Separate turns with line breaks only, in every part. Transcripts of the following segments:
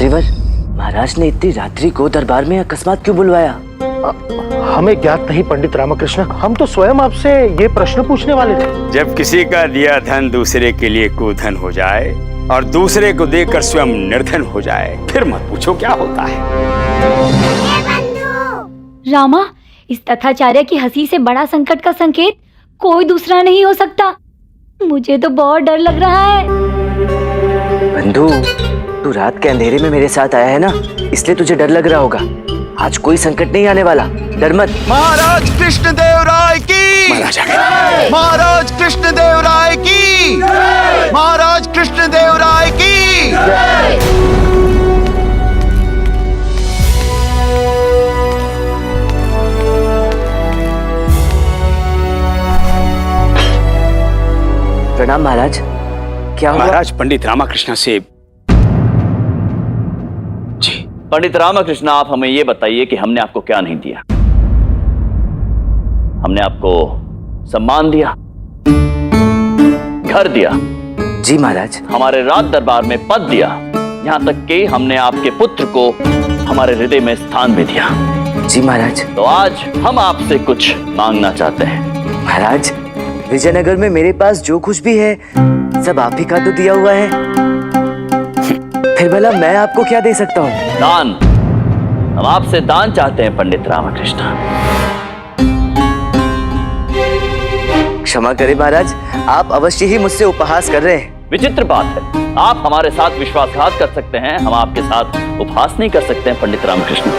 मंत्रीवर, महाराज ने इतनी रात्रि को दरबार में अकस्मात क्यों बुलवाया?
हमें ज्ञात नहीं पंडित रामकृष्ण, हम तो स्वयं आपसे ये प्रश्न पूछने वाले थे।
जब किसी का दिया धन दूसरे के लिए कुधन हो जाए और दूसरे को देकर स्वयं निर्धन हो जाए, फिर मत पूछो क्या होता है।
रामा, इस तथाचार्य की हंसी से बड़ा संकट का संकेत कोई दूसरा नहीं हो सकता। मुझे तो बहुत डर लग रहा है।
बंधु, तू रात के अंधेरे में मेरे साथ आया है ना, इसलिए तुझे डर लग रहा होगा। आज कोई संकट नहीं आने वाला, डर मत।
महाराज कृष्णदेव राय की, महाराज कृष्णदेव राय की, महाराज कृष्णदेव राय की।
प्रणाम महाराज। क्या हुआ?
महाराज पंडित रामकृष्ण से। जी
पंडित रामकृष्ण, आप हमें ये बताइए कि हमने आपको क्या नहीं दिया। हमने आपको सम्मान दिया, घर दिया।
जी महाराज।
हमारे राज दरबार में पद दिया, यहाँ तक कि हमने आपके पुत्र को हमारे हृदय में स्थान भी दिया।
जी महाराज।
तो आज हम आपसे कुछ मांगना चाहते हैं।
महाराज, विजयनगर में मेरे पास जो कुछ भी है सब आप ही का तो दिया हुआ है, फिर भला मैं आपको क्या दे सकता हूँ?
दान। हम आपसे दान चाहते हैं पंडित रामकृष्ण।
क्षमा करें महाराज, आप अवश्य ही मुझसे उपहास कर रहे हैं।
विचित्र बात है, आप हमारे साथ विश्वासघात कर सकते हैं, हम आपके साथ उपहास नहीं कर सकते हैं पंडित रामकृष्ण।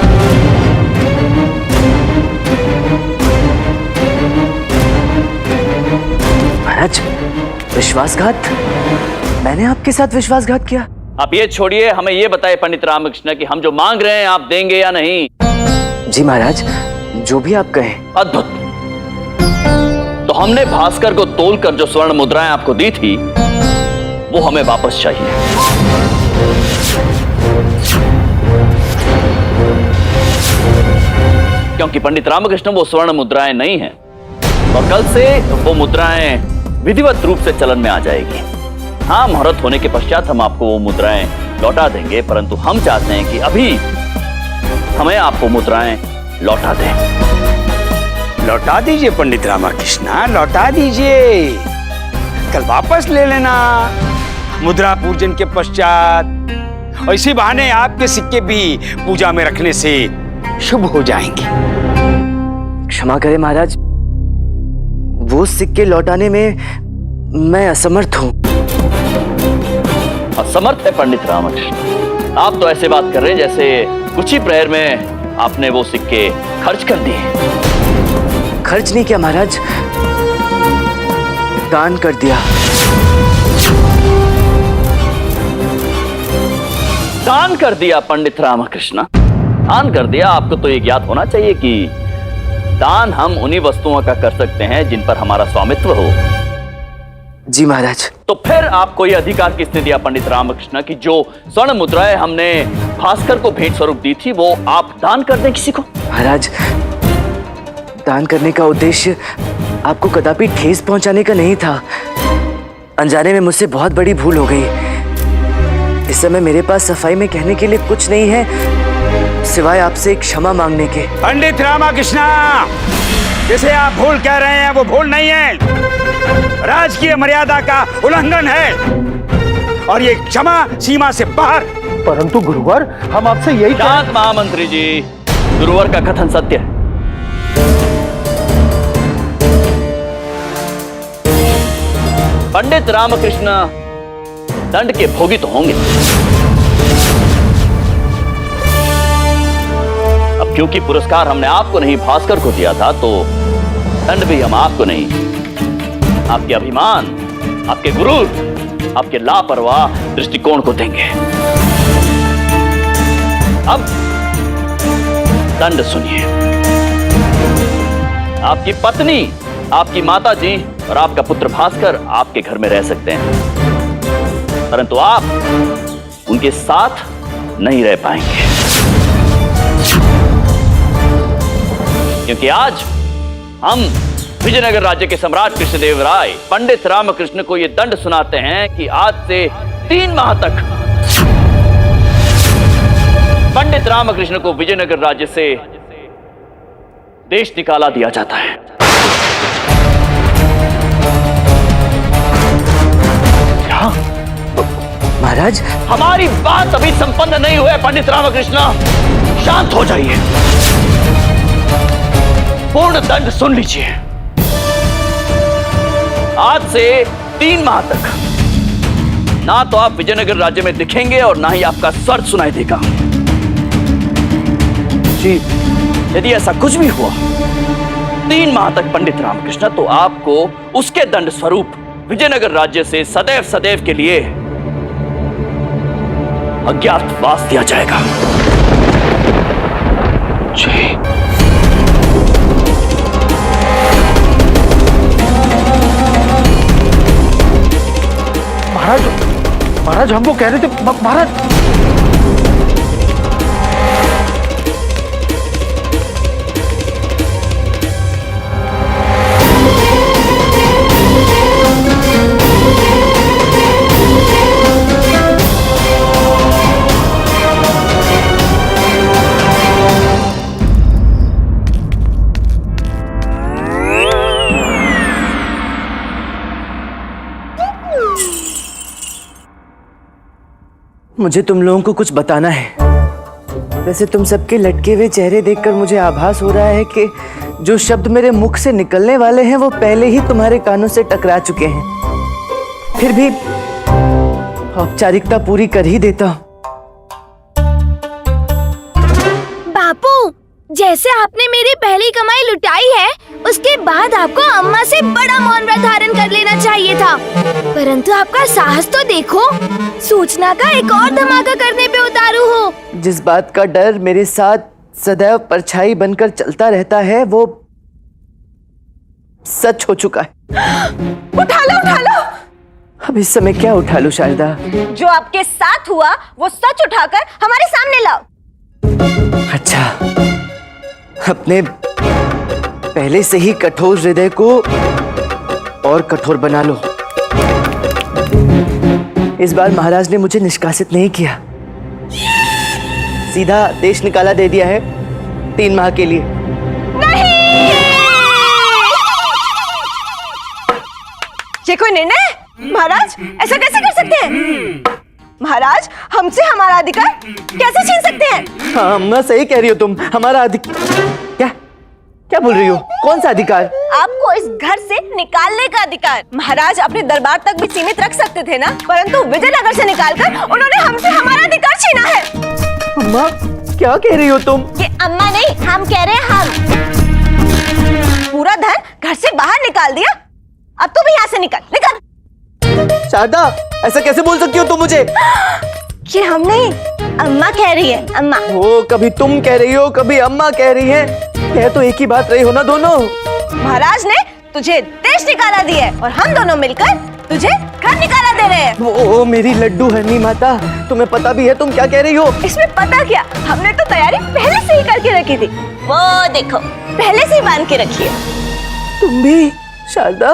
महाराज, विश्वासघात? मैंने आपके साथ विश्वासघात किया?
आप ये छोड़िए, हमें ये बताइए पंडित रामकृष्ण कि हम जो मांग रहे हैं आप देंगे या नहीं?
जी महाराज, जो भी आप कहें।
अद्भुत। तो हमने भास्कर को तोलकर जो स्वर्ण मुद्राएं आपको दी थी वो हमें वापस चाहिए। क्योंकि पंडित रामकृष्ण वो स्वर्ण मुद्राएं नहीं हैं और कल से वो मुद्राएं विधिवत रूप से चलन में आ जाएगी। हाँ, मुहूर्त होने के पश्चात हम आपको वो मुद्राएं लौटा देंगे, परंतु हम चाहते हैं कि अभी हमें आप वो मुद्राएं लौटा दें।
लौटा दीजिए पंडित रामकृष्ण, लौटा दीजिए। कल वापस ले लेना मुद्रा पूजन के पश्चात, और इसी बहाने आपके सिक्के भी पूजा में रखने से शुभ हो जाएंगे।
क्षमा करें महाराज, वो सिक्के लौटाने में मैं असमर्थ हूँ।
असमर्थ है पंडित रामकृष्ण? आप तो ऐसे बात कर रहे हैं जैसे कुछ ही प्रहर में आपने वो सिक्के खर्च कर दिए।
खर्च नहीं किया महाराज, दान कर दिया।
दान कर दिया पंडित रामकृष्ण, दान कर दिया। आपको तो ये ज्ञात होना चाहिए कि दान हम उन्हीं वस्तुओं का कर सकते हैं जिन पर हमारा स्वामित्व हो।
जी महाराज।
तो फिर आपको यह अधिकार किसने दिया पंडित रामकृष्ण कि जो स्वर्ण मुद्राएं हमने भास्कर को भेंट स्वरूप दी थी वो आप दान कर दें किसी को?
महाराज, दान करने का उद्देश्य आपको कदापि ठेस पहुंचाने का नहीं था। अनजाने में मुझसे बहुत बड़ी भूल हो गई। इस समय मेरे पास सफाई में कहने के लिए कुछ नहीं है सिवाय आपसे क्षमा मांगने के।
पंडित रामकृष्ण, जिसे आप भूल कह रहे हैं वो भूल नहीं है, राजकीय मर्यादा का उल्लंघन है और ये क्षमा सीमा से बाहर।
परंतु गुरुवर, हम आपसे यही
शांत महामंत्री जी, गुरुवर का कथन सत्य है। पंडित रामकृष्ण दंड के भोगी तो होंगे, अब क्योंकि पुरस्कार हमने आपको नहीं भास्कर को दिया था तो दंड भी हम आपको नहीं, आपके अभिमान, आपके गुरूर, आपके लापरवाह दृष्टिकोण को देंगे। अब दंड सुनिए। आपकी पत्नी, आपकी माता जी और आपका पुत्र भास्कर आपके घर में रह सकते हैं, परंतु आप उनके साथ नहीं रह पाएंगे, क्योंकि आज हम विजयनगर राज्य के सम्राट कृष्णदेव राय पंडित रामकृष्ण को यह दंड सुनाते हैं कि आज से 3 माह तक पंडित रामकृष्ण को विजयनगर राज्य से देश निकाला दिया जाता है।
क्या?
महाराज,
हमारी बात अभी संपन्न नहीं हुई है पंडित रामकृष्ण, शांत हो जाइए। पूर्ण दंड सुन लीजिए। आज से 3 माह तक ना तो आप विजयनगर राज्य में दिखेंगे और ना ही आपका स्वर सुनाई देगा।
जी,
यदि ऐसा कुछ भी हुआ 3 माह तक पंडित रामकृष्ण, तो आपको उसके दंड स्वरूप विजयनगर राज्य से सदैव सदैव के लिए अज्ञातवास दिया जाएगा।
जी। महाराज हम वो कह रहे थे महाराज।
मुझे तुम लोगों को कुछ बताना है। वैसे तुम सबके लटके हुए चेहरे देखकर मुझे आभास हो रहा है कि जो शब्द मेरे मुख से निकलने वाले हैं वो पहले ही तुम्हारे कानों से टकरा चुके हैं। फिर भी औपचारिकता पूरी कर ही देता हूं।
बापू, जैसे आपने मेरी पहली कमाई लुटाई है, उसके बाद आपको अम्मा से बड़ा मौन व्रत धारण कर लेना चाहिए था। परंतु आपका साहस तो देखो, सूचना का एक और धमाका करने पे उतारू हो।
जिस बात का डर मेरे साथ सदैव परछाई बनकर चलता रहता है वो सच हो चुका है।
उठा लो।
अब इस समय क्या उठा लूं शारदा?
जो आपके साथ हुआ वो सच उठाकर हमारे सामने लाओ।
अच्छा, अपने पहले से ही कठोर हृदय को और कठोर बना लो। इस बार महाराज ने मुझे निष्कासित नहीं किया, सीधा देश निकाला दे दिया है 3 माह के लिए।
नहीं! ये कोई निर्णय है? महाराज, ऐसा कैसे कर सकते हैं? महाराज, हमसे हमारा अधिकार कैसे छीन सकते हैं?
हाँ, मैं सही कह रही हो तुम। हमारा अधिकार क्या बोल रही हो? कौन सा अधिकार?
आपको इस घर से निकालने का अधिकार। महाराज अपने दरबार तक भी सीमित रख सकते थे ना, परंतु विजयनगर से निकालकर उन्होंने हमसे हमारा अधिकार छीना है।
अम्मा, क्या कह रही हो तुम?
ये अम्मा नहीं, हम कह रहे हैं हम। पूरा धन घर से बाहर निकाल दिया, अब तू भी यहाँ से निकल।
शारदा, ऐसा कैसे बोल सकती हो तुम मुझे?
ये हम नहीं, अम्मा कह रही है, अम्मा।
वो कभी तुम कह रही हो, कभी अम्मा कह रही है। कह तो एक ही बात रही हो ना दोनों।
महाराज ने तुझे देश निकाला दिया है और हम दोनों मिलकर तुझे घर निकाला दे रहे हैं।
ओ मेरी लड्डू हरनी माता, तुम्हें पता भी है तुम क्या कह रही हो?
इसमें पता क्या, हमने तो तैयारी पहले से ही करके रखी थी। वो देखो, पहले से ही बांध के रखी है।
तुम भी? शारदा,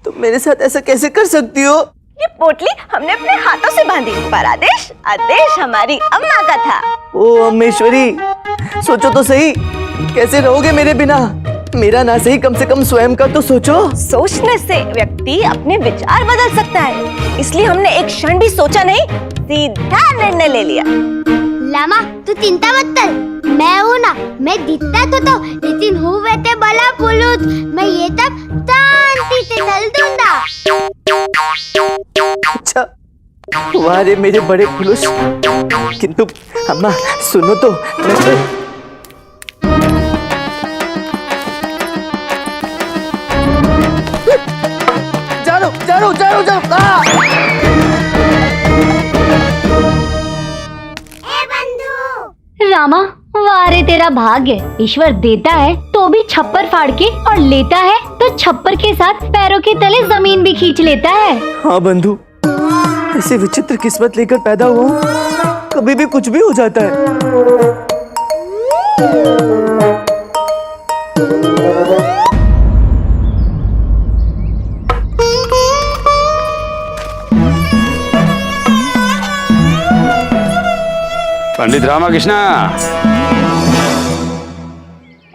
तुम मेरे साथ ऐसा कैसे कर सकती हो?
ये पोटली हमने अपने हाथों से बांधी, पर आदेश हमारी अम्मा का था।
ओ अम्मेश्वरी, सोचो तो सही, कैसे रहोगे मेरे बिना? मेरा ना सही, कम से कम स्वयं का तो सोचो।
सोचने से व्यक्ति अपने विचार बदल सकता है, इसलिए हमने एक क्षण भी सोचा नहीं, सीधा निर्णय ले लिया।
लामा, तू चिंता मत कर, मैं हूँ ना, मैं दिखता तो लेकिन हूँ बेटे बला पुलुत, मैं ये तब शांति से चल दूंगा।
अच्छा, वारे मेरे बड़े खुलूस। किंतु अम्मा सुनो तो, जाओ।
रामा, वारे तेरा भाग्य, ईश्वर देता है तो भी छप्पर फाड़ के और लेता है तो छप्पर के साथ पैरों के तले जमीन भी खींच लेता है।
हाँ बंधु, ऐसे विचित्र किस्मत लेकर पैदा हुआ हूँ, कभी भी कुछ भी हो जाता है।
पंडित रामाकृष्णा,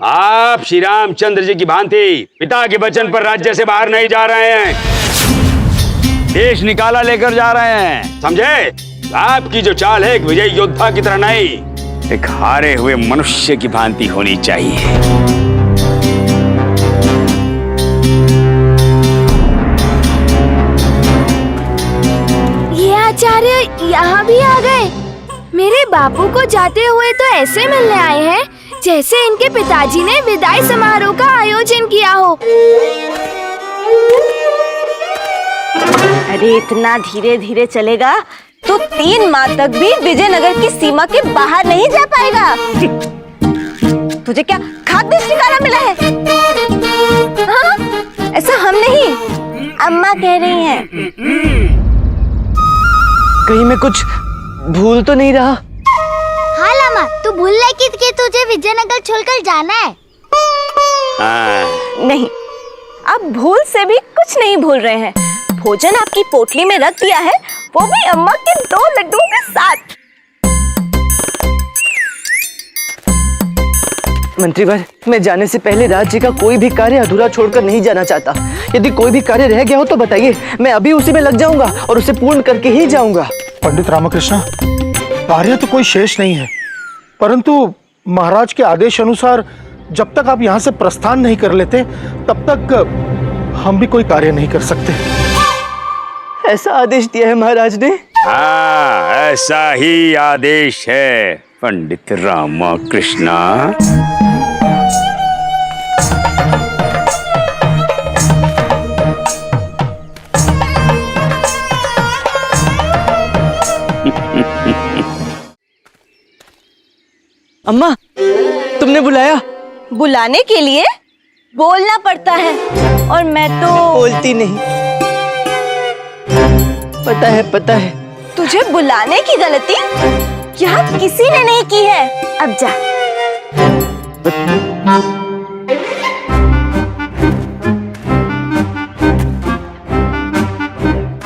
आप श्री रामचंद्र जी की भांति पिता के वचन पर राज्य से बाहर नहीं जा रहे हैं, देश निकाला लेकर जा रहे हैं, समझे? आपकी जो चाल है एक विजयी योद्धा की तरह नहीं, एक हारे हुए मनुष्य की भांति होनी चाहिए।
ये आचार्य यहाँ भी आ गए। मेरे बापू को जाते हुए तो ऐसे मिलने आए हैं जैसे इनके पिताजी ने विदाई समारोह का आयोजन किया हो।
अरे इतना धीरे धीरे चलेगा तो 3 माह तक भी विजयनगर की सीमा के बाहर नहीं जा पाएगा। तुझे क्या खाद्य ठिकाना मिला है? हाँ? ऐसा हम नहीं, अम्मा कह रही हैं।
कहीं मैं कुछ भूल तो नहीं रहा?
हाँ लामा, तू भूल रहा कि तुझे विजयनगर छोड़कर जाना है।
नहीं, आप भूल से भी कुछ नहीं भूल रहे हैं। भोजन आपकी पोटली में रख दिया है, वो भी अम्मा के 2 लड्डू के साथ।
मंत्रीवर, मैं जाने से पहले राज्य का कोई भी कार्य अधूरा छोड़कर नहीं जाना चाहता। यदि कोई भी कार्य रह गया हो तो बताइए, मैं अभी उसी में लग जाऊंगा और उसे पूर्ण करके ही जाऊंगा।
पंडित रामकृष्ण, कार्य तो कोई शेष नहीं है, परंतु महाराज के आदेश अनुसार जब तक आप यहाँ से प्रस्थान नहीं कर लेते तब तक हम भी कोई कार्य नहीं कर सकते।
ऐसा आदेश दिया है महाराज ने?
हाँ, ऐसा ही आदेश है पंडित रामकृष्णा।
अम्मा, तुमने बुलाया?
बुलाने के लिए बोलना पड़ता है, और मैं तो
बोलती नहीं। पता है।
तुझे बुलाने की गलती यहाँ किसी ने नहीं की है। अब जा।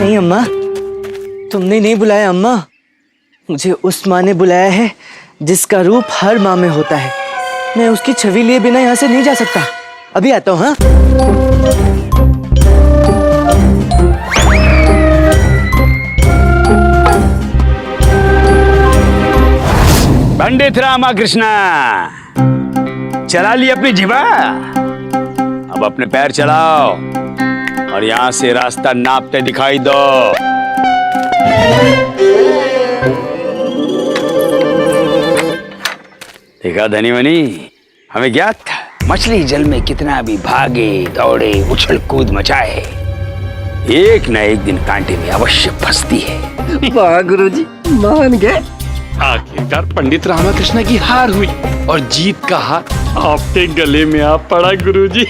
नहीं अम्मा, तुमने नहीं बुलाया अम्मा, मुझे उस माँ ने बुलाया है जिसका रूप हर माँ में होता है। मैं उसकी छवि लिए बिना यहाँ से नहीं जा सकता। अभी आता हूँ। हाँ,
पंडित रामकृष्णा, चला ली अपनी जीवा? अब अपने पैर चलाओ और यहाँ से रास्ता नापते दिखाई दो। देखा धनीमनी, हमें ज्ञात था मछली जल में कितना भी भागे दौड़े उछल कूद मचाए, एक न एक दिन कांटे में अवश्य फंसती है।
वाह गुरुजी, मान गए।
आखिरकार पंडित रामकृष्ण की हार हुई और जीत का हार आपके गले में आ पड़ा गुरुजी।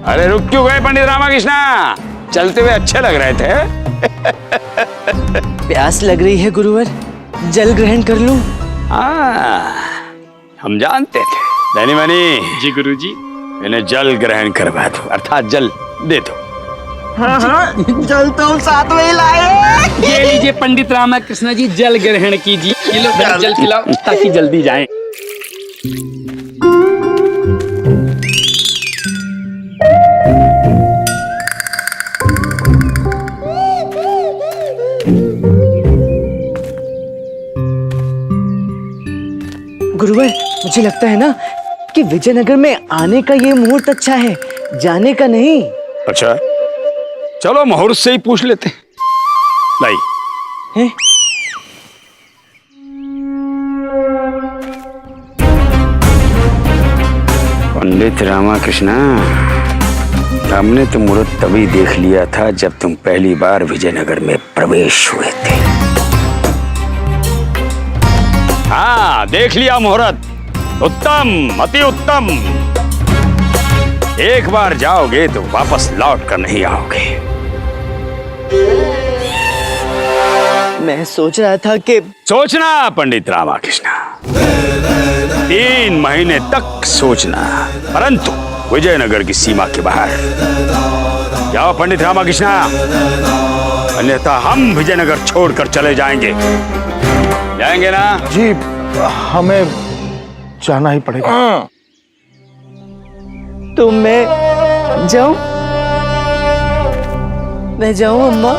अरे रुक क्यों गए पंडित रामकृष्ण? चलते हुए अच्छे लग रहे थे।
प्यास लग रही है गुरुवर, जल ग्रहण कर लूं?
हम जानते थे धनीमनी।
जी गुरुजी।
इन्हें जल ग्रहण करवा दो, अर्थात जल दे दो।
हाँ, जल तो साथ में ही लाए।
ये लीजिए पंडित रामकृष्ण जी, जल ग्रहण कीजिए। किलो जल पिलाओ ताकि जल्दी जाएं।
गुरुवर, मुझे लगता है ना कि विजयनगर में आने का ये मुहूर्त अच्छा है, जाने का नहीं।
अच्छा, चलो मुहूर्त से ही पूछ लेते हैं। लाई
हैं?
पंडित रामकृष्ण, हमने तो मुहूर्त तभी देख लिया था जब तुम पहली बार विजयनगर में प्रवेश हुए थे। हाँ, देख लिया मुहूर्त। उत्तम, अति उत्तम। एक बार जाओगे तो वापस लौट कर नहीं आओगे।
मैं सोच रहा था कि
सोचना पंडित रामकृष्ण, 3 महीने तक सोचना, परंतु विजयनगर की सीमा के बाहर। जाओ पंडित रामकृष्ण। अन्यथा हम विजयनगर छोड़कर चले जाएंगे। जाएंगे ना?
जी हमें जाना ही पड़ेगा।
तो मैं जाऊं? मैं जाऊं अम्मा?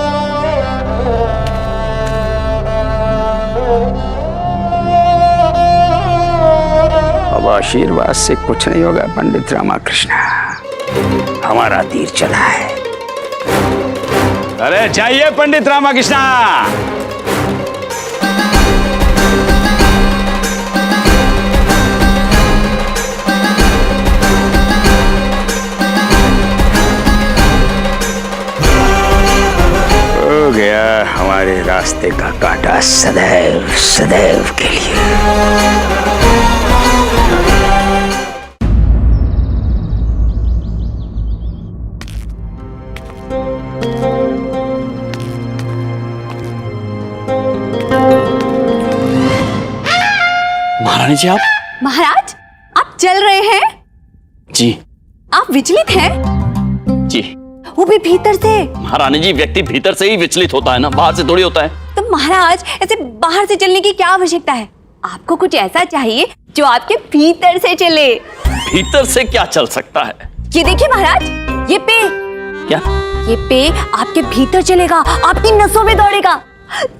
अब आशीर्वाद से कुछ नहीं होगा पंडित रामाकृष्ण, हमारा तीर चला है। अरे चाहिए पंडित रामाकृष्ण। हो गया हमारे रास्ते का कांटा सदैव सदैव के लिए।
महारानी जी, आप?
महाराज, आप चल रहे हैं?
जी।
आप विचलित हैं?
जी।
वो भी भीतर से?
महारानी जी, व्यक्ति भीतर से ही विचलित होता है ना, बाहर से थोड़ी होता है।
तो महाराज, ऐसे बाहर से चलने की क्या आवश्यकता है? आपको कुछ ऐसा चाहिए जो आपके भीतर से चले।
भीतर से क्या चल सकता है?
ये देखिए महाराज, ये पे।
क्या?
ये पे आपके भीतर चलेगा, आपकी नसों में दौड़ेगा।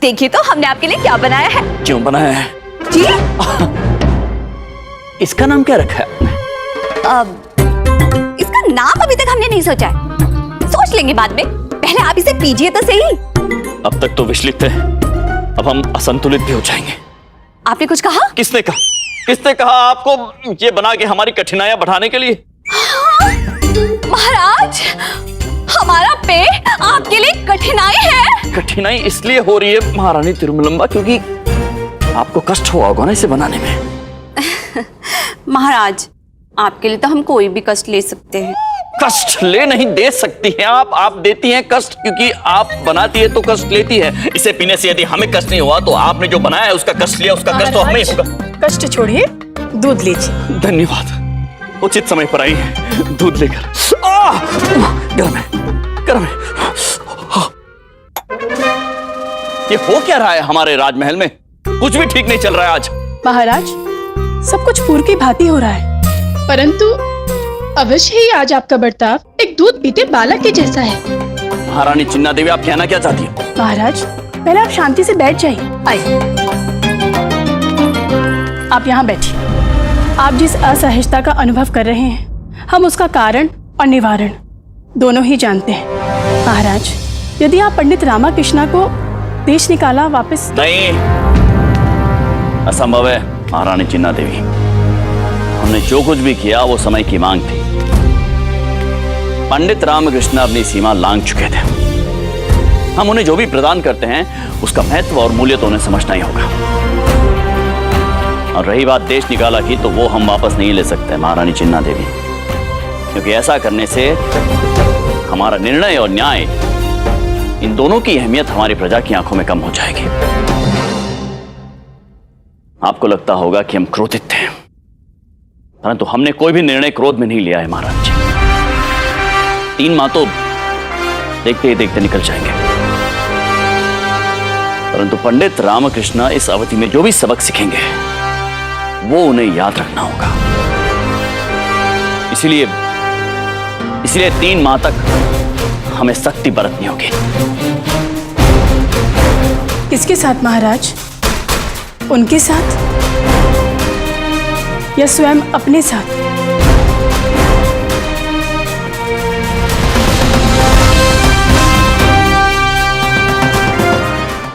देखिए तो हमने आपके लिए क्या बनाया है।
क्यों बनाया है?
जी?
इसका नाम क्या रखा है?
इसका नाम अभी तक हमने नहीं सोचा है, सोच लेंगे बाद में। पहले आप इसे पीजिए तो सही।
अब तक तो विचलित थे, अब हम असंतुलित भी हो जाएंगे।
आपने कुछ कहा?
किसने कहा? किसने कहा आपको ये बना के हमारी कठिनाइयां बढ़ाने के लिए?
महाराज, हमारा पे आपके लिए कठिनाई है।
कठिनाई इसलिए हो रही है महारानी तिरुमलम्बा क्योंकि आपको कष्ट हुआ होगा ना इसे बनाने में।
महाराज, आपके लिए तो हम कोई भी कष्ट ले सकते हैं।
कष्ट ले नहीं दे सकती हैं आप देती हैं कष्ट, क्योंकि आप बनाती है तो कष्ट लेती है। इसे पीने से यदि हमें कष्ट नहीं हुआ तो आपने जो बनाया है उसका कष्ट लिया, उसका कष्ट तो हमें ही होगा।
कष्ट छोड़िए, दूध लीजिए।
धन्यवाद, उचित समय पर आई है दूध लेकर। गरम है, गरम है। ये हो क्या रहा है हमारे राजमहल में? कुछ भी ठीक नहीं चल रहा है आज।
महाराज, सब कुछ पूर्व की भांति हो रहा है, परंतु अवश्य ही आज आपका बर्ताव एक दूध पीते बालक के जैसा है।
महारानी चिन्ना देवी, आप कहना क्या चाहती हो?
महाराज, पहले आप शांति से बैठ जाइए। आइए, आप यहाँ बैठिए। आप जिस असहजता का अनुभव कर रहे हैं, हम उसका कारण और निवारण दोनों ही जानते हैं। महाराज, यदि आप पंडित रामाकृष्णा को देश निकाला वापस।
नहीं, असंभव है महारानी चिन्ना देवी। हमने जो कुछ भी किया वो समय की मांग थी। पंडित रामकृष्ण अपनी सीमा लांघ चुके थे। हम उन्हें जो भी प्रदान करते हैं उसका महत्व और मूल्य तो उन्हें समझना ही होगा। और रही बात देश निकाला की, तो वो हम वापस नहीं ले सकते महारानी चिन्ना देवी, क्योंकि ऐसा करने से हमारा निर्णय और न्याय, इन दोनों की अहमियत हमारी प्रजा की आंखों में कम हो जाएगी। आपको लगता होगा कि हम क्रोधित थे, परंतु हमने कोई भी निर्णय क्रोध में नहीं लिया है महाराज जी। 3 माह तो देखते ही देखते निकल जाएंगे, परंतु पंडित रामकृष्ण इस अवधि में जो भी सबक सीखेंगे वो उन्हें याद रखना होगा। इसलिए 3 माह तक हमें सख्ती बरतनी होगी।
किसके साथ महाराज? उनके साथ या स्वयं अपने साथ?